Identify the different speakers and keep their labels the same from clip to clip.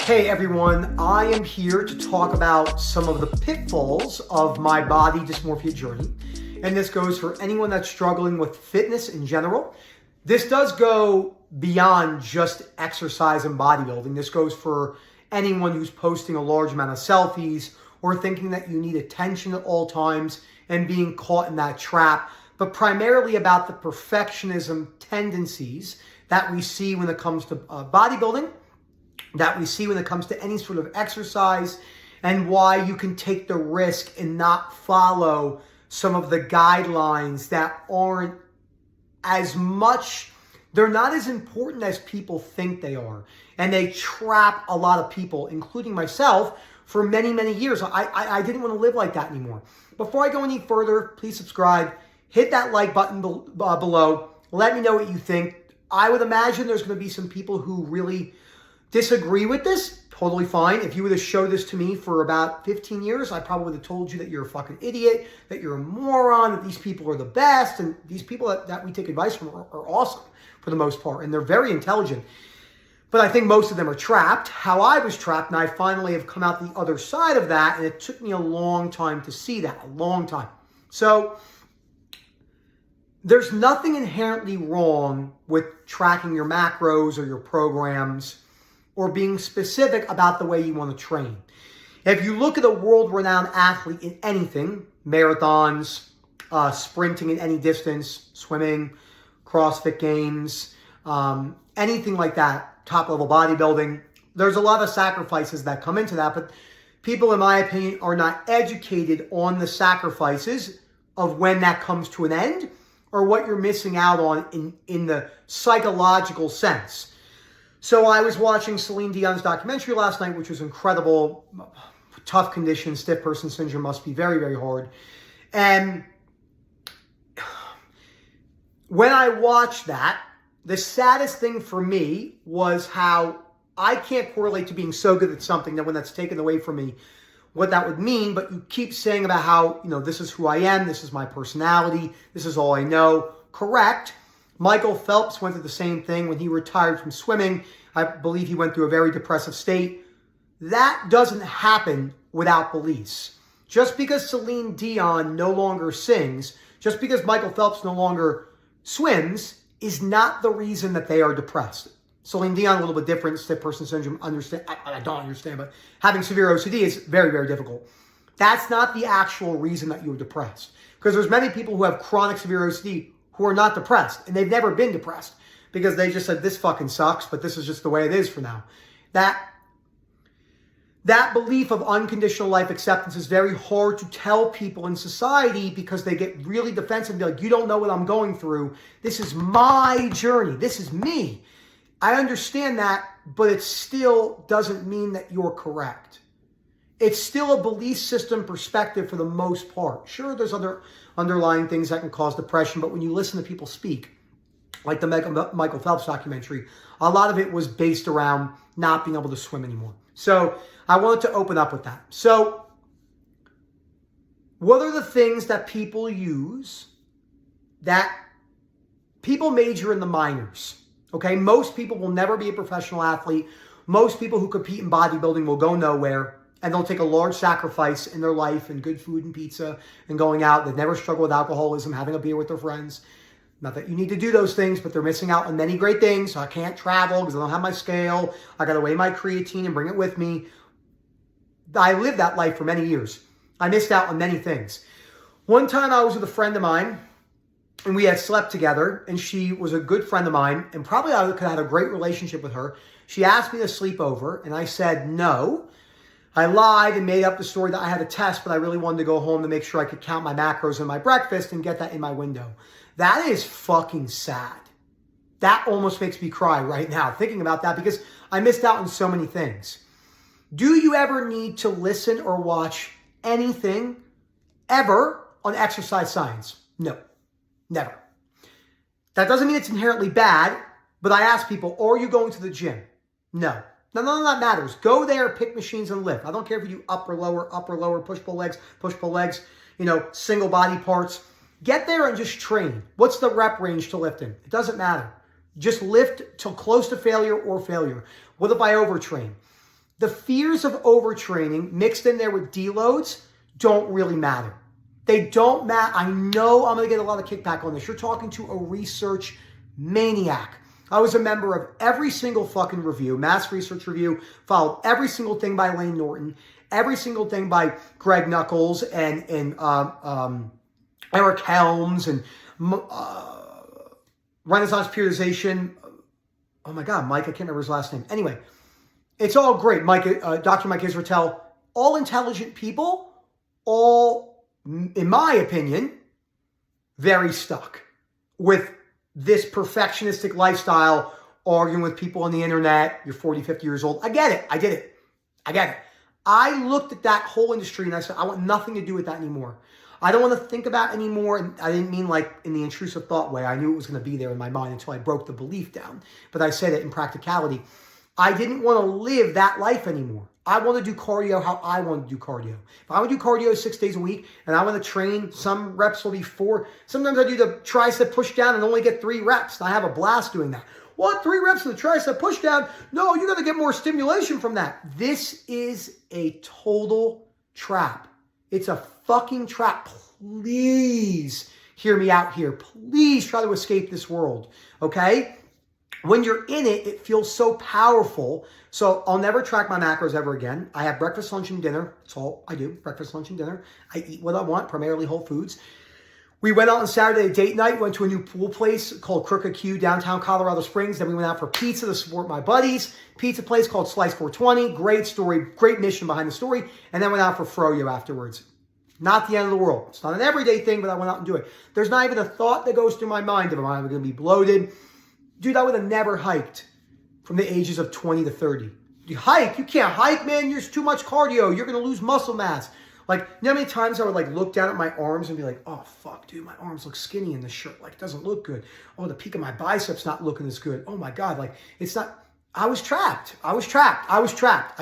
Speaker 1: Hey everyone, I am here to talk about some of the pitfalls of my body dysmorphia journey. And this goes for anyone that's struggling with fitness in general. This does go beyond just exercise and bodybuilding. This goes for anyone who's posting a large amount of selfies or thinking that you need attention at all times and being caught in that trap, but primarily about the perfectionism tendencies that we see when it comes to bodybuilding, that we see when it comes to any sort of exercise, and why you can take the risk and not follow some of the guidelines that aren't as much, they're not as important as people think they are. And they trap a lot of people, including myself, for many, many years. I didn't want to live like that anymore. Before I go any further, please subscribe, hit that like button below, let me know what you think. I would imagine there's going to be some people who really disagree with this. Totally fine. If you would have showed this to me for about 15 years, I probably would have told you that you're a fucking idiot, that you're a moron, that these people are the best, and these people that we take advice from are awesome for the most part, and they're very intelligent. But I think most of them are trapped, how I was trapped, and I finally have come out the other side of that, and it took me a long time to see that, a long time. So there's nothing inherently wrong with tracking your macros or your programs or being specific about the way you want to train. If you look at a world-renowned athlete in anything, marathons, sprinting in any distance, swimming, CrossFit games, anything like that, top-level bodybuilding, there's a lot of sacrifices that come into that, but people, in my opinion, are not educated on the sacrifices of when that comes to an end or what you're missing out on in the psychological sense. So I was watching Celine Dion's documentary last night, which was incredible. Tough conditions, stiff person syndrome must be very, very hard. And when I watched that, the saddest thing for me was how I can't correlate to being so good at something that when that's taken away from me, what that would mean. But you keep saying about how, this is who I am, this is my personality, this is all I know. Correct. Michael Phelps went through the same thing when he retired from swimming. I believe he went through a very depressive state. That doesn't happen without beliefs. Just because Celine Dion no longer sings, just because Michael Phelps no longer swims, is not the reason that they are depressed. Celine Dion, a little bit different, stiff person syndrome, I don't understand, but having severe OCD is very, very difficult. That's not the actual reason that you're depressed. Because there's many people who have chronic severe OCD who are not depressed, and they've never been depressed because they just said, this fucking sucks, but this is just the way it is for now. That belief of unconditional life acceptance is very hard to tell people in society because they get really defensive. They're like, you don't know what I'm going through. This is my journey. This is me. I understand that, but it still doesn't mean that you're correct. It's still a belief system perspective for the most part. Sure, there's other underlying things that can cause depression, but when you listen to people speak, like the Michael Phelps documentary, a lot of it was based around not being able to swim anymore. So I wanted to open up with that. So what are the things that people use that people major in the minors? Okay, most people will never be a professional athlete. Most people who compete in bodybuilding will go nowhere. And they'll take a large sacrifice in their life and good food and pizza and going out. They've never struggled with alcoholism, having a beer with their friends. Not that you need to do those things, but they're missing out on many great things. So I can't travel because I don't have my scale. I got to weigh my creatine and bring it with me. I lived that life for many years. I missed out on many things. One time I was with a friend of mine and we had slept together, and she was a good friend of mine, and probably I could have had a great relationship with her. She asked me to sleep over, and I said no. I lied and made up the story that I had a test, but I really wanted to go home to make sure I could count my macros and my breakfast and get that in my window. That is fucking sad. That almost makes me cry right now thinking about that because I missed out on so many things. Do you ever need to listen or watch anything ever on exercise science? No, never. That doesn't mean it's inherently bad, but I ask people, are you going to the gym? No. None of that matters. Go there, pick machines and lift. I don't care if you do upper, lower, push-pull legs, single body parts. Get there and just train. What's the rep range to lift in? It doesn't matter. Just lift till close to failure or failure. What if I overtrain? The fears of overtraining mixed in there with deloads don't really matter. They don't matter. I know I'm going to get a lot of kickback on this. You're talking to a research maniac. I was a member of every single fucking review, mass research review, followed every single thing by Lane Norton, every single thing by Greg Nuckols and Eric Helms and Renaissance Periodization. Oh my God, Mike, I can't remember his last name. Anyway, it's all great. Dr. Mike Israetel, all intelligent people, all, in my opinion, very stuck with this perfectionistic lifestyle, arguing with people on the internet. You're 40, 50 years old. I get it. I get it. I get it. I looked at that whole industry and I said, I want nothing to do with that anymore. I don't want to think about it anymore. And I didn't mean like in the intrusive thought way. I knew it was going to be there in my mind until I broke the belief down. But I said it in practicality. I didn't want to live that life anymore. I want to do cardio how I want to do cardio. If I want to do cardio 6 days a week and I want to train, some reps will be 4. Sometimes I do the tricep push down and only get 3 reps. And I have a blast doing that. What? 3 reps of the tricep push down? No, you're going to get more stimulation from that. This is a total trap. It's a fucking trap. Please hear me out here. Please try to escape this world. Okay? When you're in it, it feels so powerful. So I'll never track my macros ever again. I have breakfast, lunch, and dinner. That's all I do. Breakfast, lunch, and dinner. I eat what I want, primarily whole foods. We went out on Saturday date night, went to a new pool place called Crooked Q, downtown Colorado Springs. Then we went out for pizza to support my buddies. Pizza place called Slice 420. Great story, great mission behind the story. And then went out for froyo afterwards. Not the end of the world. It's not an everyday thing, but I went out and do it. There's not even a thought that goes through my mind of am I going to be bloated. Dude, I would have never hiked from the ages of 20 to 30. You hike? You can't hike, man. There's too much cardio. You're going to lose muscle mass. Like, you know how many times I would like look down at my arms and be like, oh, fuck, dude, my arms look skinny in this shirt. Like, it doesn't look good. Oh, the peak of my biceps not looking as good. Oh, my God. Like, it's not. I was trapped. I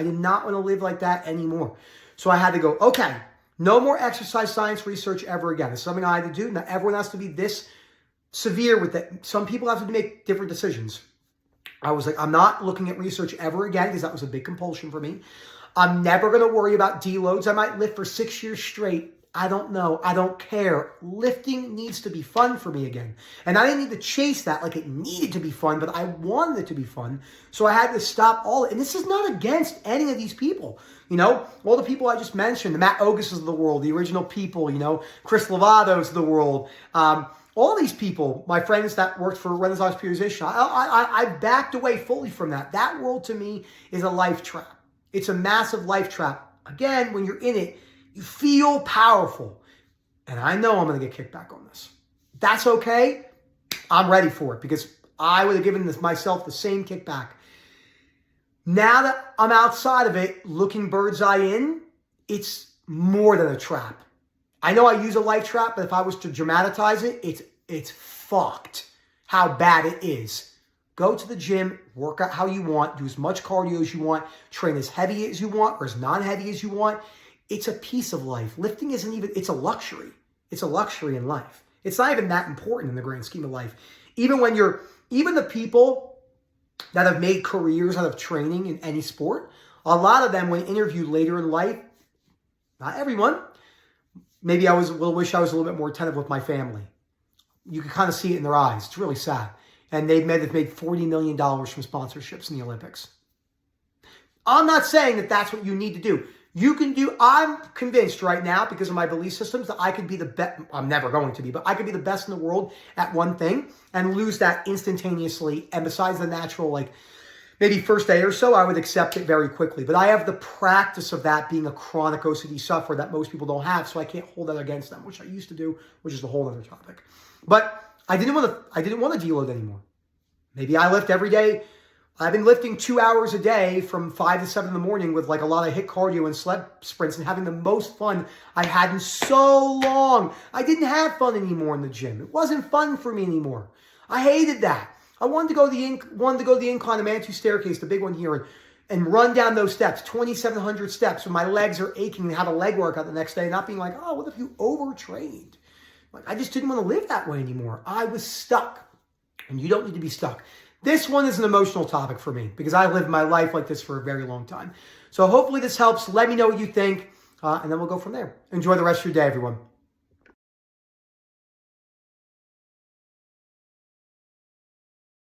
Speaker 1: did not want to live like that anymore. So I had to go, okay, no more exercise science research ever again. It's something I had to do. Not everyone has to be this severe with it. Some people have to make different decisions. I was like, I'm not looking at research ever again because that was a big compulsion for me. I'm never going to worry about deloads. I might lift for 6 years straight. I don't know. I don't care. Lifting needs to be fun for me again. And I didn't need to chase that like it needed to be fun, but I wanted it to be fun. So I had to stop all. And this is not against any of these people. You know, all the people I just mentioned, the Matt Oguses of the world, the original people, you know, Chris Lovatos of the world, all these people, my friends that worked for Renaissance Periodization, I backed away fully from that. That world to me is a life trap. It's a massive life trap. Again, when you're in it, you feel powerful. And I know I'm going to get kicked back on this. That's okay. I'm ready for it because I would have given myself the same kickback. Now that I'm outside of it, looking bird's eye in, it's more than a trap. I know I use a life trap, but if I was to dramatize it, it's fucked how bad it is. Go to the gym, work out how you want, do as much cardio as you want, train as heavy as you want or as non-heavy as you want. It's a piece of life. Lifting isn't even, it's a luxury. It's a luxury in life. It's not even that important in the grand scheme of life. Even the people that have made careers out of training in any sport, a lot of them when interviewed later in life, not everyone, maybe I wish I was a little bit more attentive with my family. You can kind of see it in their eyes. It's really sad. And they've made $40 million from sponsorships in the Olympics. I'm not saying that that's what you need to do. You can do, I'm convinced right now because of my belief systems that I could be the best, I'm never going to be, but I could be the best in the world at one thing and lose that instantaneously. And besides the natural, like maybe first day or so, I would accept it very quickly. But I have the practice of that being a chronic OCD sufferer that most people don't have. So I can't hold that against them, which I used to do, which is a whole other topic. But I didn't want to deload anymore. Maybe I lift every day. I've been lifting 2 hours a day from 5 to 7 in the morning with like a lot of HIIT cardio and sled sprints and having the most fun I had in so long. I didn't have fun anymore in the gym. It wasn't fun for me anymore. I hated that. I wanted to go to the incline, the Manitou staircase, the big one here, and run down those steps, 2,700 steps when my legs are aching and have a leg workout the next day, not being like, oh, what if you overtrained? Like, I just didn't want to live that way anymore. I was stuck. And you don't need to be stuck. This one is an emotional topic for me because I lived my life like this for a very long time. So hopefully this helps. Let me know what you think, and then we'll go from there. Enjoy the rest of your day, everyone.